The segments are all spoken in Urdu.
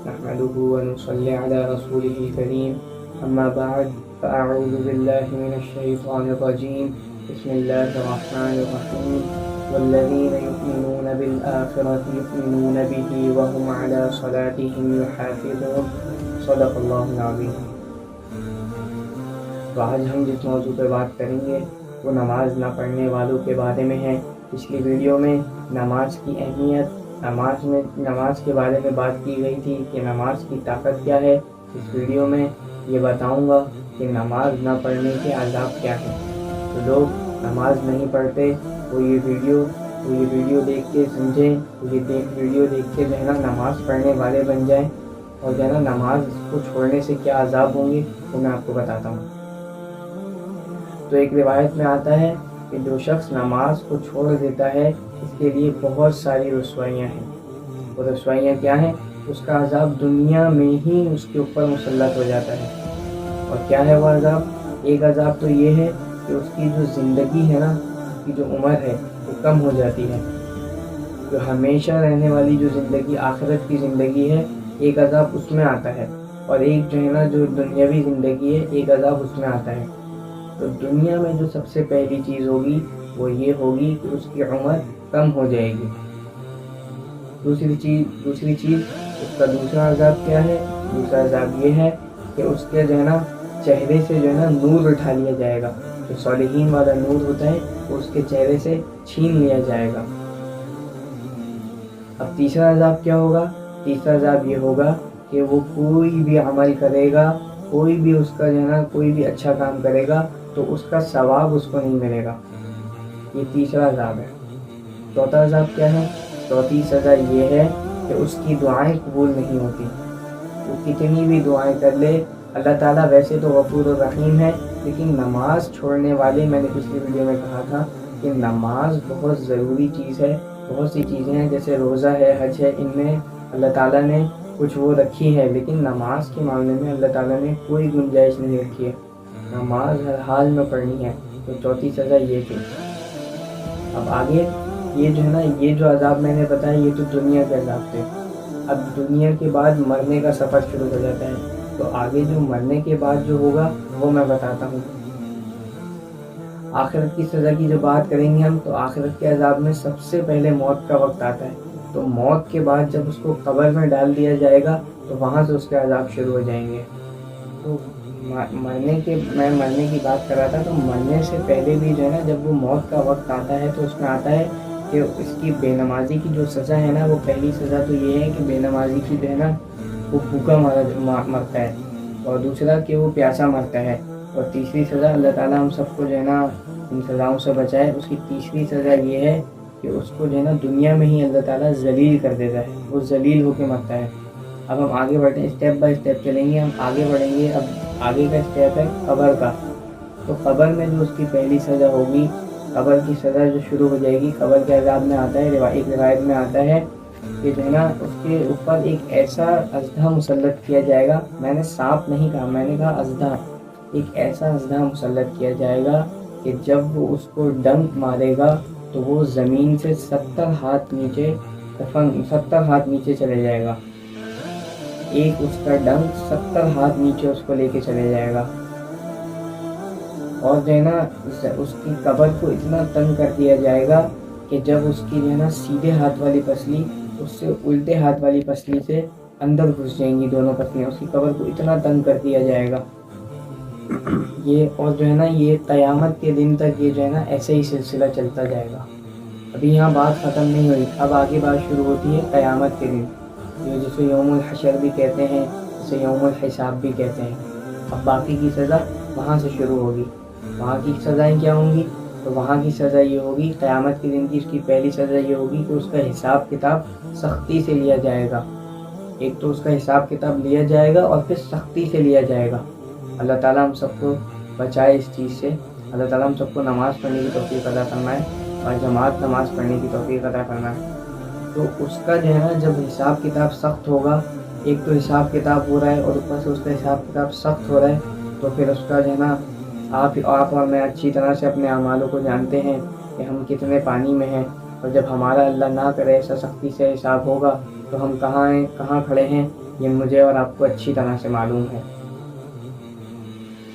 نحمده ونصلي على رسوله الكريم أما بعد فأعوذ بالله من الشيطان الرجيم بسم الله الرحمن الرحيم والذين يؤمنون بالآخرة يؤمنون به وهم على صلاتهم يحافظون صدق اللہ العظیم۔ تو آج ہم جس موضوع پہ بات کریں گے وہ نماز نہ پڑھنے والوں کے بارے میں ہے۔ پچھلی ویڈیو میں نماز کی اہمیت، نماز کے بارے میں بات کی گئی تھی کہ نماز کی طاقت کیا ہے۔ اس ویڈیو میں یہ بتاؤں گا کہ نماز نہ پڑھنے کے عذاب کیا ہے۔ تو لوگ نماز نہیں پڑھتے وہ یہ ویڈیو دیکھ کے سمجھیں، ویڈیو دیکھ کے جو ہے نا نماز پڑھنے والے بن جائیں، اور جو ہے نا نماز کو چھوڑنے سے کیا عذاب ہوں گے وہ میں آپ کو بتاتا ہوں۔ تو ایک روایت میں آتا ہے کہ جو شخص نماز کو چھوڑ دیتا ہے اس کے لیے بہت ساری رسوائیاں ہیں۔ وہ رسوائیاں کیا ہیں؟ اس کا عذاب دنیا میں ہی اس کے اوپر مسلط ہو جاتا ہے۔ اور کیا ہے وہ عذاب؟ ایک عذاب تو یہ ہے کہ اس کی جو زندگی ہے نا، اس کی جو عمر ہے وہ کم ہو جاتی ہے۔ جو ہمیشہ رہنے والی جو زندگی، آخرت کی زندگی ہے، ایک عذاب اس میں آتا ہے، اور ایک جو ہے نا جو دنیاوی زندگی ہے، ایک عذاب اس میں آتا ہے۔ تو دنیا میں جو سب سے پہلی چیز ہوگی وہ یہ ہوگی کہ اس کی عمر کم ہو جائے گی۔ دوسری چیز اس کا دوسرا عذاب کیا ہے؟ دوسرا عذاب یہ ہے کہ اس کے جو ہے نا چہرے سے جو ہے نا نور اٹھا لیا جائے گا۔ جو صالحین والا نور ہوتا ہے وہ اس کے چہرے سے چھین لیا جائے گا۔ اب تیسرا عذاب کیا ہوگا؟ تیسرا عذاب یہ ہوگا کہ وہ کوئی بھی عمل کرے گا، کوئی بھی اس کا جو ہے نا کوئی بھی اچھا کام کرے گا تو اس کا ثواب اس کو نہیں ملے گا۔ یہ تیسرا عذاب ہے۔ چوتھا عذاب کیا ہے؟ چوتھی سزا یہ ہے کہ اس کی دعائیں قبول نہیں ہوتی۔ وہ کتنی بھی دعائیں کر لے، اللہ تعالیٰ ویسے تو غفور الرحیم ہے، لیکن نماز چھوڑنے والے، میں نے پچھلی ویڈیو میں کہا تھا کہ نماز بہت ضروری چیز ہے۔ بہت سی چیزیں ہیں جیسے روزہ ہے، حج ہے، ان میں اللہ تعالیٰ نے کچھ وہ رکھی ہے، لیکن نماز کے معاملے میں اللہ تعالیٰ نے کوئی گنجائش نہیں رکھی ہے۔ نماز ہر حال میں پڑھنی ہے۔ تو چوتھی سزا یہ تھی۔ اب آگے یہ جو ہے نا، یہ جو عذاب میں نے بتایا یہ تو دنیا کے عذاب تھے۔ اب دنیا کے بعد مرنے کا سفر شروع ہو جاتا ہے۔ تو آگے جو مرنے کے بعد جو ہوگا وہ میں بتاتا ہوں۔ آخرت کی سزا کی جو بات کریں گے ہم، تو آخرت کے عذاب میں سب سے پہلے موت کا وقت آتا ہے۔ تو موت کے بعد جب اس کو قبر میں ڈال دیا جائے گا تو وہاں سے اس کے عذاب شروع ہو جائیں گے۔ تو میں مرنے کی بات کر رہا تھا، تو مرنے سے پہلے بھی جو ہے نا جب وہ موت کا وقت آتا ہے تو اس میں آتا ہے کہ اس کی بے نمازی کی جو سزا ہے نا، وہ پہلی سزا تو یہ ہے کہ بے نمازی کی جو ہے نا وہ بھوکا مرتا ہے، اور دوسرا کہ وہ پیاسا مرتا ہے، اور تیسری سزا، اللہ تعالیٰ ہم سب کو جو ہے نا ان سزاؤں سے بچائے، اس کی تیسری سزا یہ ہے کہ اس کو جو ہے نا دنیا میں ہی اللہ تعالیٰ ذلیل کر دیتا ہے، وہ ذلیل ہو کے مرتا ہے۔ اب ہم آگے بڑھتے ہیں، اسٹیپ بائی اسٹیپ چلیں گے، ہم آگے بڑھیں گے۔ اب آگے کا اسٹیپ ہے قبر کا۔ تو قبر میں جو اس کی پہلی سزا ہوگی، قبر کی سزا جو شروع ہو جائے گی، قبر کے عذاب میں آتا ہے، ایک روایت میں آتا ہے کہ جو ہے نا اس کے اوپر ایک ایسا اژدہا مسلط کیا جائے گا۔ میں نے سانپ نہیں کہا، میں نے کہا اژدہا۔ ایک ایسا اژدہا مسلط کیا جائے گا کہ جب وہ اس کو ڈنک مارے گا تو وہ زمین سے 70 ہاتھ نیچے چلے جائے گا۔ ایک اس کا ڈنک 70 ہاتھ نیچے اس کو لے کے چلے جائے گا، اور جو ہے نا اس کی قبر کو اتنا تنگ کر دیا جائے گا کہ جب اس کی جو ہے نا سیدھے ہاتھ والی پسلی اس سے الٹے ہاتھ والی پسلی سے اندر گھس جائیں گی، دونوں پسلیاں، اس کی قبر کو اتنا تنگ کر دیا جائے گا یہ، اور جو ہے نا یہ قیامت کے دن تک یہ جو ہے نا ایسے ہی سلسلہ چلتا جائے گا۔ ابھی یہاں بات ختم نہیں ہوئی، اب آگے بات شروع ہوتی ہے قیامت کے دن، جسے یوم الحشر بھی کہتے ہیں، جسے یوم الحساب بھی کہتے ہیں۔ اب باقی کی سزا وہاں سے شروع ہوگی۔ وہاں کی سزائیں کیا ہوں گی؟ تو وہاں کی سزا یہ ہوگی، قیامت کے دن کی اس کی پہلی سزا یہ ہوگی کہ اس کا حساب کتاب سختی سے لیا جائے گا۔ ایک تو اس کا حساب کتاب لیا جائے گا اور پھر سختی سے لیا جائے گا۔ اللہ تعالیٰ ہم سب کو بچائے اس چیز سے۔ اللہ تعالیٰ ہم سب کو نماز پڑھنے کی توفیق عطا فرمائے، اور جماعت نماز پڑھنے کی توفیق عطا فرمائے۔ تو اس کا جو ہے نا جب حساب کتاب سخت ہوگا، ایک تو حساب کتاب ہو رہا ہے اور اوپر سے اس کا حساب کتاب سخت ہو رہا ہے، تو پھر اس کا جو ہے نا آپ اور میں اچھی طرح سے اپنے اعمالوں کو جانتے ہیں کہ ہم کتنے پانی میں ہیں، اور جب ہمارا اللہ نہ کرے ایسا سختی سے حساب ہوگا تو ہم کہاں ہیں، کہاں کھڑے ہیں، یہ مجھے اور آپ کو اچھی طرح سے معلوم ہے۔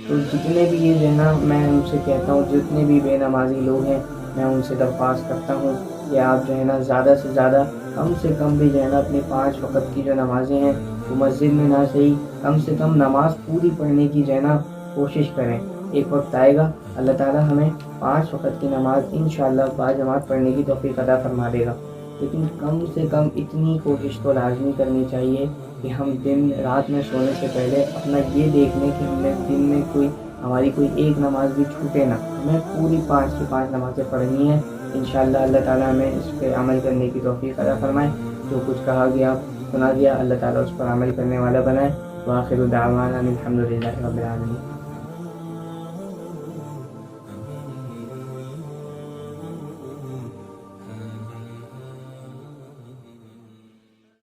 تو جتنے بھی یہ جو ہے نا، میں ان سے کہتا ہوں، جتنے بھی بے نمازی لوگ ہیں، میں ان سے درخواست کرتا ہوں کہ آپ جو ہے نا زیادہ سے زیادہ، کم سے کم بھی جو ہے نا اپنی 5 وقت کی جو نمازیں ہیں وہ مسجد میں نہ صحیح، کم سے کم نماز پوری پڑھنے کی جو ہے نا کوشش کریں۔ ایک وقت آئے گا اللہ تعالیٰ ہمیں 5 وقت کی نماز انشاءاللہ باجماعت پڑھنے کی توفیق عطا فرما دے گا، لیکن کم سے کم اتنی کوشش تو لازمی کرنی چاہیے کہ ہم دن رات میں سونے سے پہلے اپنا یہ دیکھ لیں کہ ہم نے دن میں ہماری کوئی ایک نماز بھی چھوٹے نہ، ہمیں پوری 5 کی 5 نمازیں پڑھنی ہیں۔ انشاءاللہ اللہ تعالیٰ ہمیں اس پہ عمل کرنے کی توفیق عطا فرمائے۔ جو کچھ کہا گیا سنا گیا اللہ تعالیٰ اس پر عمل کرنے والا بنائے۔ وآخر دعوانا الحمدللہ رب العالمین۔